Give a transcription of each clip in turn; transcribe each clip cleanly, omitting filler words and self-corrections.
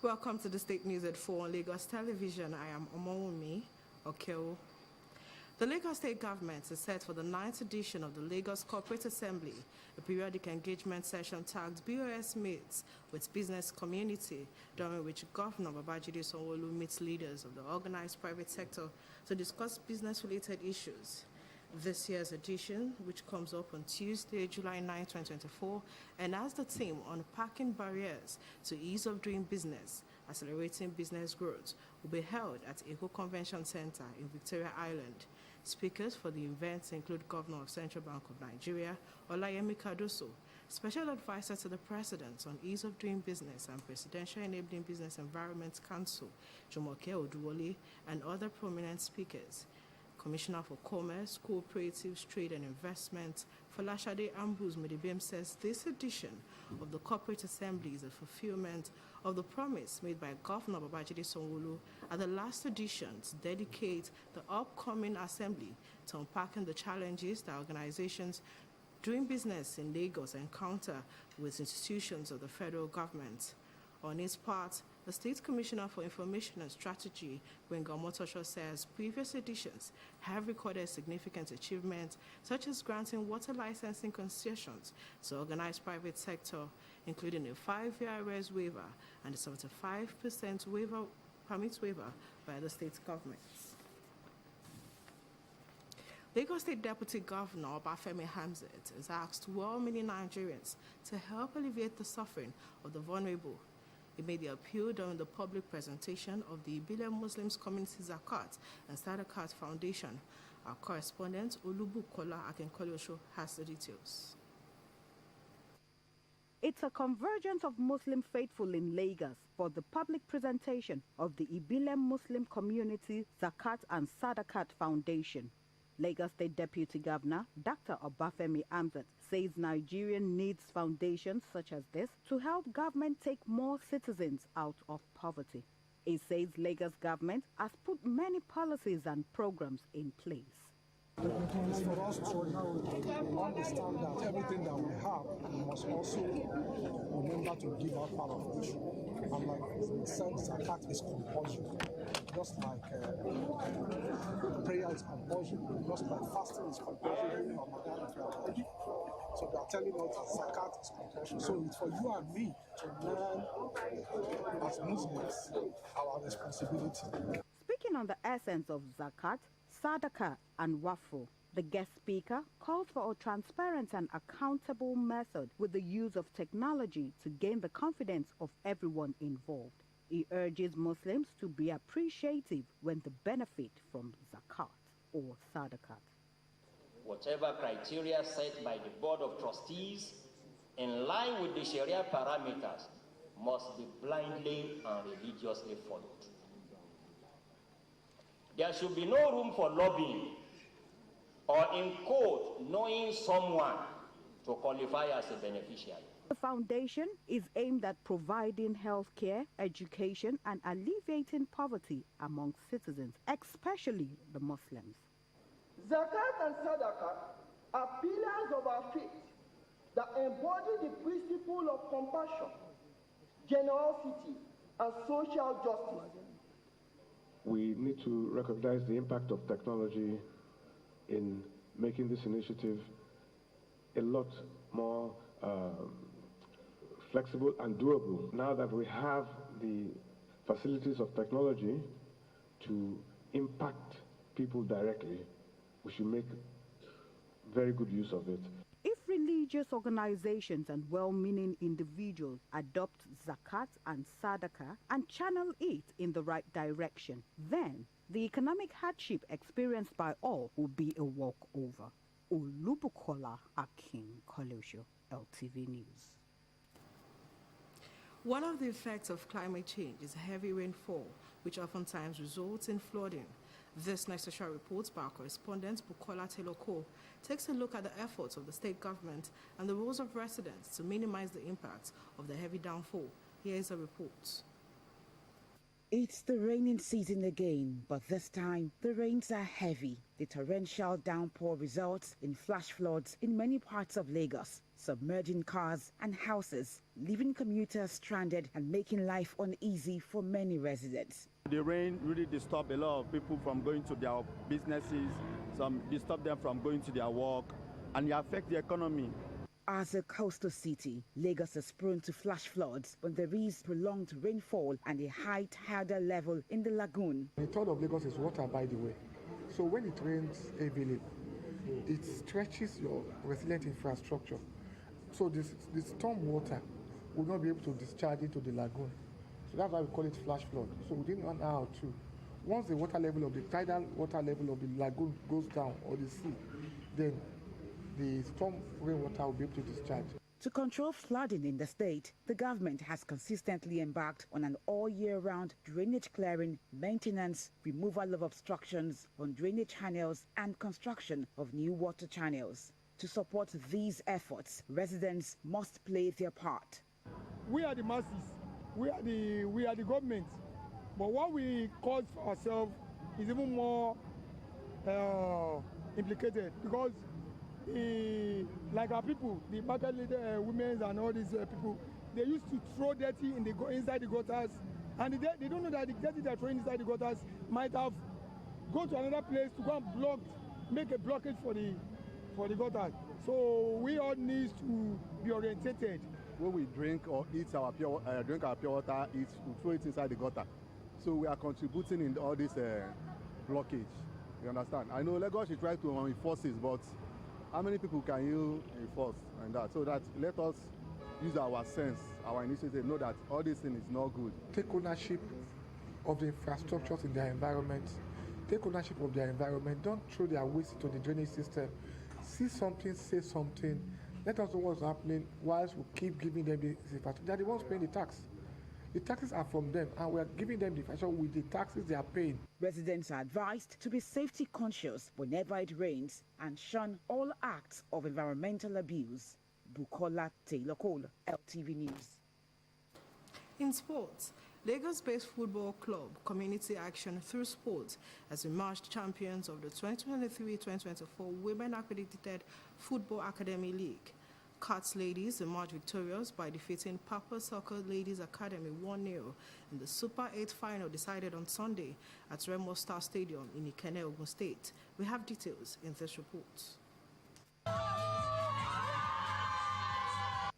Welcome to the State News at 4 on Lagos Television. I am Omowumi Okeo. The Lagos State Government is set for the 9th edition of the Lagos Corporate Assembly, a periodic engagement session tagged BOS Meets with Business Community, during which Governor Babajide Sanwo-Olu meets leaders of the organized private sector to discuss business-related issues. This year's edition, which comes up on Tuesday, July 9, 2024, and has the theme Unpacking Barriers to Ease of Doing Business, Accelerating Business Growth, will be held at Echo Convention Center in Victoria Island. Speakers for the event include Governor of Central Bank of Nigeria, Olayemi Cardoso, Special Advisor to the President on Ease of Doing Business and Presidential Enabling Business Environment Council, Jumoke Oduwole, and other prominent speakers. Commissioner for Commerce, Cooperatives, Trade and Investment, Folashade Ambuz Medibem, says this edition of the Corporate Assembly is a fulfillment of the promise made by Governor Babajide Sanwo-Olu at the last edition to dedicate the upcoming assembly to unpacking the challenges that organizations doing business in Lagos encounter with institutions of the federal government. On its part, the State Commissioner for Information and Strategy, Gbenga Omotosho, says previous editions have recorded significant achievements, such as granting water licensing concessions to organized private sector, including a 5-year arrest waiver and a 75% permit waiver by the state government. Lagos State Deputy Governor Obafemi Hamzat has asked well-meaning Nigerians to help alleviate the suffering of the vulnerable. He made the appeal during the public presentation of the Ibile Muslims Community Zakat and Sadakat Foundation. Our correspondent, Olubukola Akinkolosho, has the details. It's a convergence of Muslim faithful in Lagos for the public presentation of the Ibile Muslim Community Zakat and Sadakat Foundation. Lagos State Deputy Governor Dr. Obafemi Hamzat says Nigeria needs foundations such as this to help government take more citizens out of poverty. He says Lagos government has put many policies and programs in place. It's for us to understand that everything that we have, we must also remember to give our part of it. And like it said, zakat is compulsory. Just like prayer is compulsory, just like fasting is compulsory, Ramadan is compulsory. So they are telling us that zakat is compulsory. So it's for you and me to learn as Muslims our responsibility. Speaking on the essence of zakat, Sadaqah and Wafo, the guest speaker called for a transparent and accountable method with the use of technology to gain the confidence of everyone involved. He urges Muslims to be appreciative when they benefit from zakat or sadaqat. Whatever criteria set by the Board of Trustees in line with the Sharia parameters must be blindly and religiously followed. There should be no room for lobbying or, in quote, knowing someone to qualify as a beneficiary. The foundation is aimed at providing health care, education, and alleviating poverty among citizens, especially the Muslims. Zakat and Sadaqah are pillars of our faith that embody the principle of compassion, generosity, and social justice. We need to recognize the impact of technology in making this initiative a lot more flexible and doable. Now that we have the facilities of technology to impact people directly, we should make very good use of it. If religious organizations and well-meaning individuals adopt zakat and sadaqah and channel it in the right direction, then the economic hardship experienced by all will be a walkover. Olubukola Akinkolosho, LTV News. One of the effects of climate change is heavy rainfall, which oftentimes results in flooding. This next special report by our correspondent Bukola Teloko takes a look at the efforts of the state government and the roles of residents to minimize the impact of the heavy downfall. Here is a report. It's the raining season again, but this time the rains are heavy. The torrential downpour results in flash floods in many parts of Lagos, submerging cars and houses, leaving commuters stranded and making life uneasy for many residents. The rain really disturbed a lot of people from going to their businesses, some disturb them from going to their work, and it affects the economy. As a coastal city, Lagos is prone to flash floods when there is prolonged rainfall and a high tidal level in the lagoon. The third of Lagos is water, by the way. So when it rains heavily, it stretches your resilient infrastructure. So this storm water will not be able to discharge into the lagoon. So that's why we call it flash flood. So within 1 hour or two, once the water level of the tidal water level of the lagoon goes down, or the sea, then the storm rainwater will be able to discharge. To control flooding in the state, the government has consistently embarked on an all-year-round drainage clearing, maintenance, removal of obstructions on drainage channels, and construction of new water channels. To support these efforts, residents must play their part. We are the masses, we are the government, but what we cause for ourselves is even more implicated, because like our people, the market leader, women and all these people, they used to throw dirty inside the gutters, and they don't know that the dirty they're throwing inside the gutters might have gone to another place to go and make a blockage for the gutters. So we all need to be orientated. When we drink or eat our pure water, we throw it inside the gutter. So we are contributing in all this blockage. You understand? I know Lagos should try to enforce this, but how many people can you enforce and that? So that let us use our sense, our initiative, know that all this thing is not good. Take ownership of the infrastructures in their environment. Take ownership of their environment. Don't throw their waste into the drainage system. See something, say something. Let us know what's happening whilst we keep giving them the infrastructure. They are the ones paying the tax. The taxes are from them, and we are giving them the infrastructure with the taxes they are paying. Residents are advised to be safety conscious whenever it rains and shun all acts of environmental abuse. Bukola Taylor Cole, LTV News. In sports, Lagos-based football club Community Action Through Sport has emerged champions of the 2023-2024 Women Accredited Football Academy League. Cats Ladies emerged victorious by defeating Papa Soccer Ladies Academy 1-0 in the Super 8 final decided on Sunday at Remo Star Stadium in Ikenne, Ogun State. We have details in this report.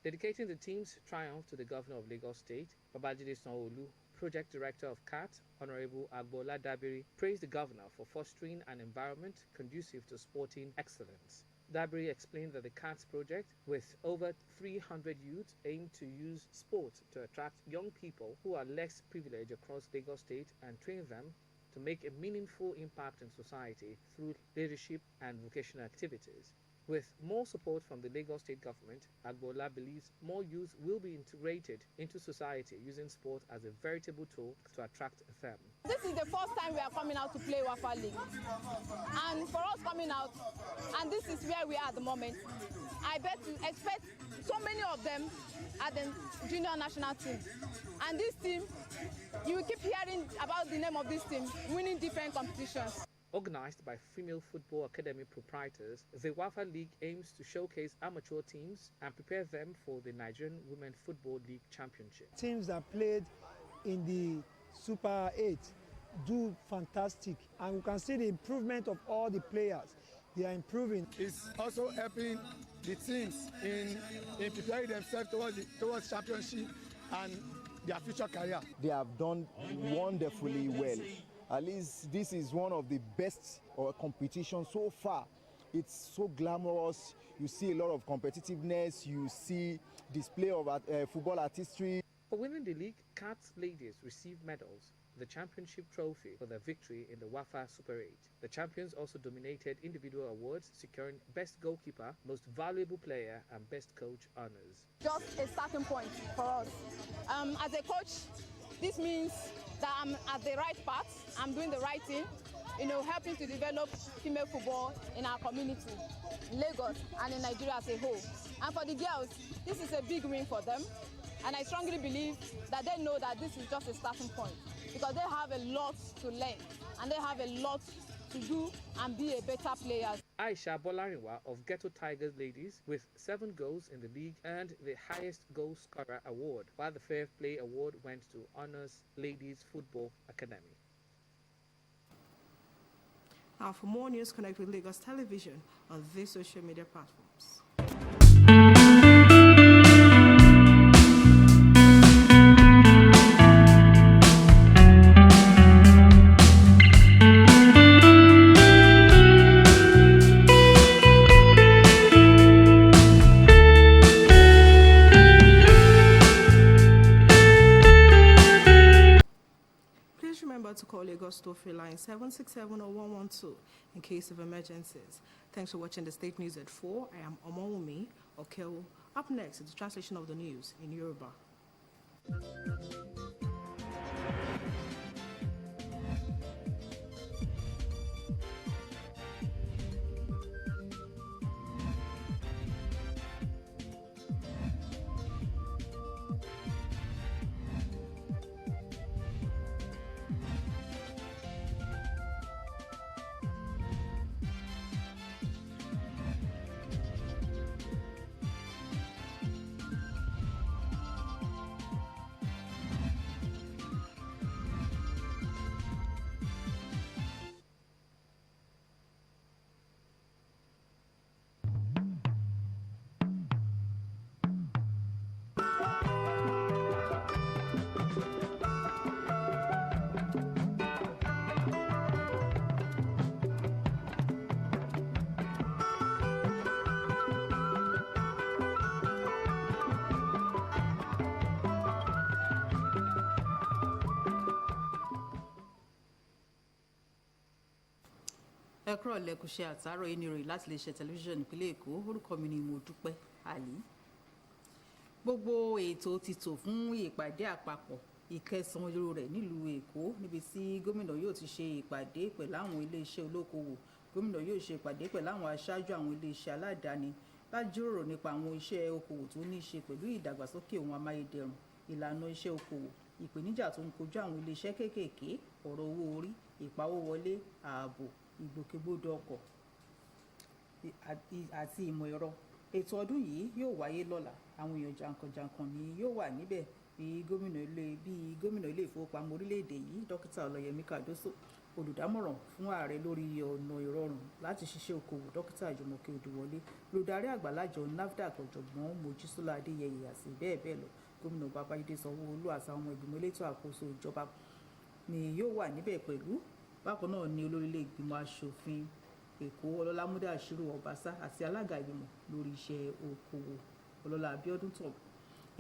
Dedicating the team's triumph to the Governor of Lagos State, Babajide Sanwo-Olu, Project Director of CAT, Honorable Agbola Dabiri, praised the Governor for fostering an environment conducive to sporting excellence. Dabiri explained that the CATS project, with over 300 youths, aimed to use sport to attract young people who are less privileged across Lagos State and train them to make a meaningful impact in society through leadership and vocational activities. With more support from the Lagos State government, Agbola believes more youth will be integrated into society using sport as a veritable tool to attract them. This is the first time we are coming out to play WAFA League. And for us coming out, and this is where we are at the moment, I bet to expect so many of them at the junior national team. And this team, you will keep hearing about the name of this team, winning different competitions. Organized by Female Football Academy proprietors, the WAFA League aims to showcase amateur teams and prepare them for the Nigerian Women Football League Championship. Teams that played in the Super 8 do fantastic, and we can see the improvement of all the players. They are improving. It's also helping the teams in preparing themselves towards championship and their future career. They have done wonderfully well. At least this is one of the best competitions so far. It's so glamorous. You see a lot of competitiveness. You see display of football artistry. For winning the league, CATS Ladies received medals, the championship trophy for their victory in the WAFA Super 8. The champions also dominated individual awards, securing Best Goalkeeper, Most Valuable Player, and Best Coach honors. Just a starting point for us. As a coach, this means that I'm at the right path, I'm doing the right thing, helping to develop female football in our community, Lagos, and in Nigeria as a whole. And for the girls, this is a big win for them, and I strongly believe that they know that this is just a starting point. because they have a lot to learn and they have a lot to do and be a better player. Aisha Bolarinwa of Ghetto Tigers Ladies, with 7 goals in the league, earned the highest goal scorer award, while the Fair Play Award went to Honors Ladies Football Academy. Now, for more news, connect with Lagos Television on these social media platforms. Remember to call Lagos toll-free line 767-0112 in case of emergencies. Thanks for watching the State News at 4. I am Omowumi Okewo. Up next is the translation of the news in Yoruba. ẹ kúrò lẹ́kùṣẹ́ àtàárọ̀ yìí ní ìròyìn láti lè ṣe tẹlifíṣàn ìpínlẹ̀ èkó orúkọ mi ni Modúpẹ́ Ali. Gbogbo ètò ti tò fún ìpàdé àpapọ̀ ìkẹsàn-án irú rẹ̀ nílùú èkó níbi tí gómìnà yóò ti ṣe ìpàdé pẹ̀lú àwọn iléeṣẹ́ olókoòwò. Gómìnà yóò ṣe ìpàdé pẹ̀lú àwọn aṣáájú àwọn iléeṣẹ́ aládàáni láti jíròrò nípa àwọn iṣẹ́ okòwò tó ní í ṣe pẹ̀lú ìdàgbàsókè ohun amáyédẹrùn, ìlànà iṣẹ́ okòwò, ìpèníjà tó ń kojú àwọn iléeṣẹ́ kéékèèké, ọ̀rọ̀ owó orí, ìpawówọlé, ààbò, ìgbòkègbodò ọkọ̀ àti ìmọ̀ ẹ̀rọ. Ètò ọdún yìí yóò wáyé lọ́la. Àwọn èèyàn jàǹkànjàǹkàn ni yóò wà níbẹ̀ bí gómìnà ilé ìfowópamọ́ orílẹ̀-èdè yìí dókítà Ọláyẹmí Kàdóso, olùdámọ̀ràn fún ààrẹ lórí ọ̀nà ìrọ̀rùn láti ṣiṣẹ́ okòwò dókítà Jùmọ̀kẹ́ Odùwọlé, olùdarí àgbà lájọ NAFDAC ọ̀jọ̀gbọ́n Mojísọ́lá Adéyẹyẹ àti bẹ́ẹ̀ bẹ́ẹ̀ lọ. Gómìnà Babájídé Sanwó-Olú àtàwọn ọmọ ìgbìmọ̀ elétò àkóso ìjọba ni yóò wà níbẹ̀ pẹ̀lú. Bákan náà ni olórí ilé ìgbìmọ̀ aṣòfin Èkó Ọlọ́lá Múdàṣírù Ọbaṣá àti alága ìgbìmọ̀ lórí iṣẹ́ okòwò Ọlọ́lá Abíọ́dún Tọ̀bù.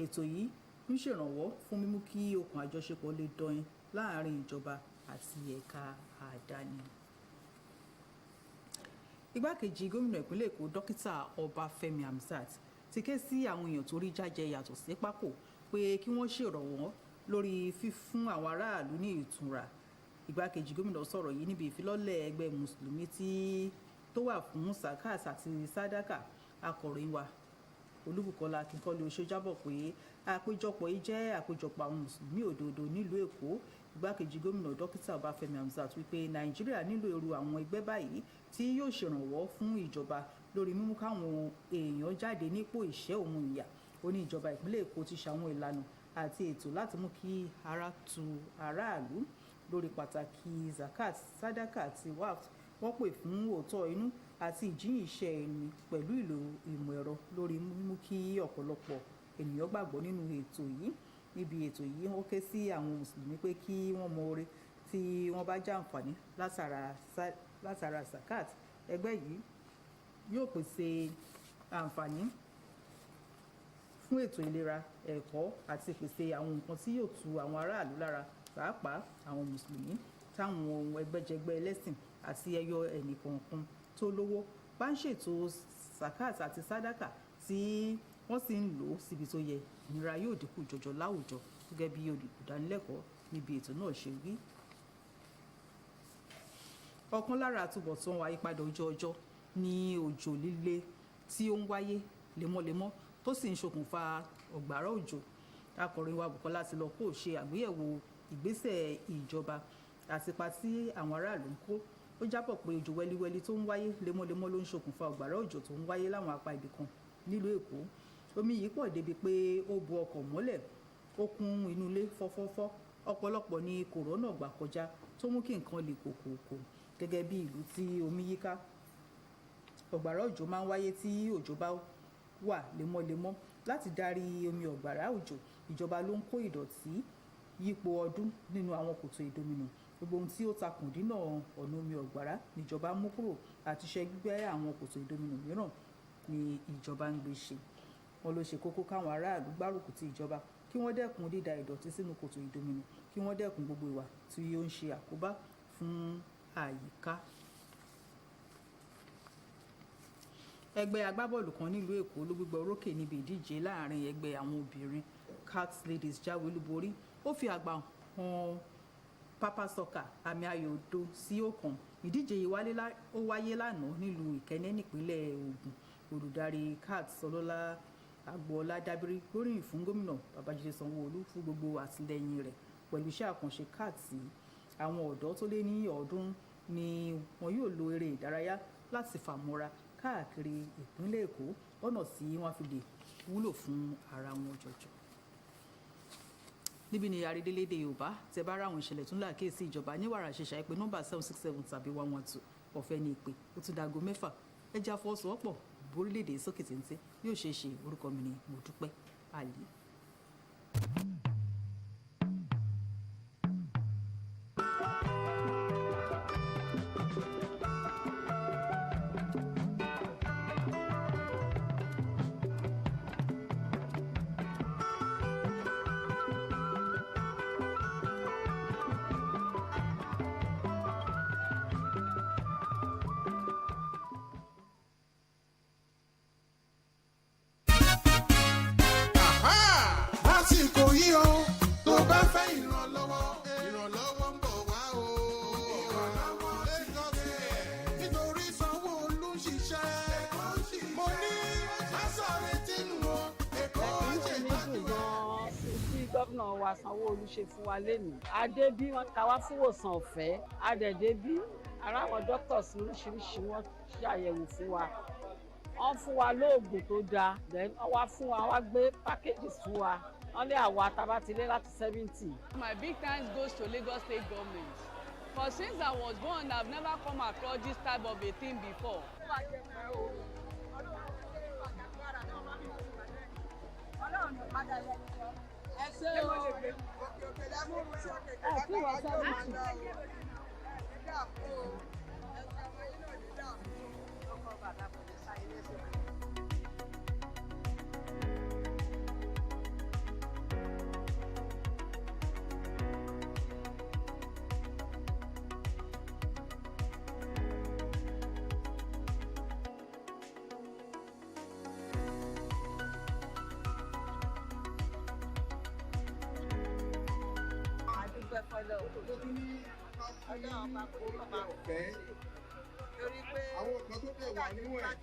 Ètò yìí ń ṣèrànwọ́ fún mímú kí okùn àjọṣepọ̀ lè dọ̀yìn láàárín ìjọba àti ẹ̀ka àdáni. Igbákejì gómìnà ìpínlẹ̀ Èkó dókítà Ọbáfẹ́mi Hamzat ti ké sí àwọn èèyàn tó rí jájẹ yàtọ̀ sí pákó pé kí wọ́n ṣèrànwọ́ lórí fífún àwọn aráàlú ní ìtura. Igbákejì gómìnà sọ̀rọ̀ yìí níbi ìfilọ́lẹ̀ ẹgbẹ́ mùsùlùmí tó wà fún Zakat àti Sàdákà. Akọ̀ròyìn wa Olúbùkọ́lá Akínkọ́lé Oṣó jábọ̀ pé àpéjọpọ̀ yìí jẹ́ àpéjọpọ̀ àwọn mùsùlùmí òdodo nílùú Èkó. Igbákejì gómìnà dókítà Ọbáfẹ́mi Hamzat wípé Nàìjíríà nílò irú àwọn ẹgbẹ́ báyìí tí yóò ṣèrànwọ́ fún ìjọba lórí mímú káwọn èèyàn jáde nípò ìṣẹ́ òun ìyà. Ó ní ìjọba ìpínlẹ̀ Èkó ti ṣàwọn ìlànà àti ètò láti mú kí ara tu aráàlú. Lórí pàtàkì Zakat, Sàdákà àti Waqf, wọ́n pè fún òótọ́ inú àti ìjíhìn iṣẹ́ ẹni pẹ̀lú ìlò ìmọ̀ ẹ̀rọ lórí mímú kí ọ̀pọ̀lọpọ̀ ènìyàn gbàgbọ́ nínú ètò yìí. Níbi ètò yìí wọ́n ké sí àwọn mùsùlùmí pé kí wọ́n mọ oore tí wọ́n bá jàǹfààní látara Zakat. Ẹgbẹ́ yìí yóò pèsè àǹfààní fún ètò ìlera, ẹ̀kọ́ àti ìpèsè àwọn nǹkan tí yóò tu àwọn aráàlú lára, pàápàá àwọn mùsùlùmí táwọn ohun ẹgbẹ́jẹgbẹ́ ẹlẹ́sìn àti ẹyọ ẹnìkọ̀ọ̀kan tó lówó bá ń ṣètò Zakat àti Sàdákà tí wọ́n sì ń lò ó síbi tó yẹ. Ìnira yóò dínkù jọjọ láwùjọ, gẹ́gẹ́ bí olùdánilẹ́kọ̀ọ́ níbi ètò náà ṣe wí. Ọ̀kan lára àtúbọ̀tán àyípadà ojú ọjọ́ ní òjò líle tí ó ń wáyé lemọ́lemọ́ tó sì ń ṣokùnfà ọ̀gbàrá òjò. Akọ̀ròyìn wa Bùkọ́lá ti lọ kó ṣe àgbéyẹ̀wò ìgbésẹ̀ ìjọba àti ipa tí àwọn aráàlú ń kó. Ó jábọ̀ pé òjò wẹ́líwẹ́lí tó ń wáyé lemọ́lemọ́ ló ń ṣokùnfà ọ̀gbàrá òjò tó ń wáyé láwọn apá ibì kan nílùú Èkó. Omi yìí pọ̀ débi pé ó bu ọkọ̀ mọ́lẹ̀, ó kún inú ilé fọ́fọ́fọ́. Ọ̀pọ̀lọpọ̀ ni kòrónà gbà kọjá tó mú kí nǹkan le kòkòkò gẹ́gẹ́ bí ìlú tí omi yíká. Ọ̀gbàrá òjò máa ń wáyé tí òjò bá wà lemọ́lemọ́. Láti darí omi ọ̀gbàrá òjò, ìjọba ló ń kó ìdọ̀tí yípo ọdún nínú àwọn kòtò ìdominù. Gbogbo ohun tí ó takùn dínà ọ̀nà omi ọ̀gbàrá níjọba mú kúrò àti iṣẹ́ gbígbẹ́ àwọn kòtò ìdominù mìíràn ni ìjọba ń gbé ṣe. Wọ́n ló ṣe kókó káwọn aráàlú gbárùkù ti ìjọba kí wọ́n dẹ́kun dída ìdọ̀tí sínú kòtò ìdominù, kí wọ́n dẹ́kun gbogbo ìwà tí ó ń ṣe àkóbá fún àyíká. Ẹgbẹ́ agbábọ́ọ̀lù kan nílùú Èkó ló gbégbá orókè níbi ìdíje láàrin ẹgbẹ́ àwọn obìnrin Cat Ladies jáwé olúborí. Ó fi àgbà hàn Papa Soccer àmì ayò 2-1. Ìdíje yìí wáyé lánàá nílùú Ìkẹ́nnẹ́ nípínlẹ̀ Ògùn. Olùdarí Cat Ọlọ́lá Agboola Dábírí gbóríyìn fún gómìnà Babájídé Sanwó-Olú fún gbogbo àtìlẹ́yìn rẹ̀ pẹ̀lú iṣẹ́ àkànṣe Cat sí àwọn ọ̀dọ́ tó lé ní 100 ni wọn yóò lo eré ìdárayá láti fàmọ́ra káàkiri ìpínlẹ̀ Èkó lọ́nà tí wọ́n fi lè wúlò fún ara wọn jọjọ. Níbi ni àrídélédè Yorùbá tẹ bá ráwọn ìṣẹ̀lẹ̀ tún láàkíyèsí ìjọba ní wàrà ṣẹṣà ìpè nọ́mbà 767 tàbí 112 ọ̀fẹ́ ní ìpè. Ó tún dago 6 ẹja fọwọ́sowọ́pọ̀ borílẹ̀-èdè sókè téńté yóò ṣeé ṣe. Orúkọ mi ni Mọ́dúpẹ́ Àlì. lásìkò yìí o tó bá fẹ́ ìrànlọ́wọ́ ìrànlọ́wọ́ ń bọ̀ wá o. ìrànlọ́wọ́ Lagos nítorí Sanwó-Olú ń ṣiṣẹ́ mo ní lásọ̀rẹ́ tìǹbù o Èkó ṣe gbàdúrà. tí gómìnà wa Sanwó-Olú ṣe fún wa lénìí adébí wọn ká wá fún ìwòsàn ọ̀fẹ́ adẹ̀dẹ́bí ara àwọn doctors lóríṣiríṣi wọn ṣàyẹ̀wò fún wa wọ́n fún wa lóògùn tó dáa then wọ́n wá fún wa wá gbé packages fún wa wọ́n lé àwa tabatilé láti 70. My big thanks goes to Lagos State government. For since I was born, I've never come across this type of a thing before. Àwọn kan tó tẹ̀ wá nínú ẹ̀.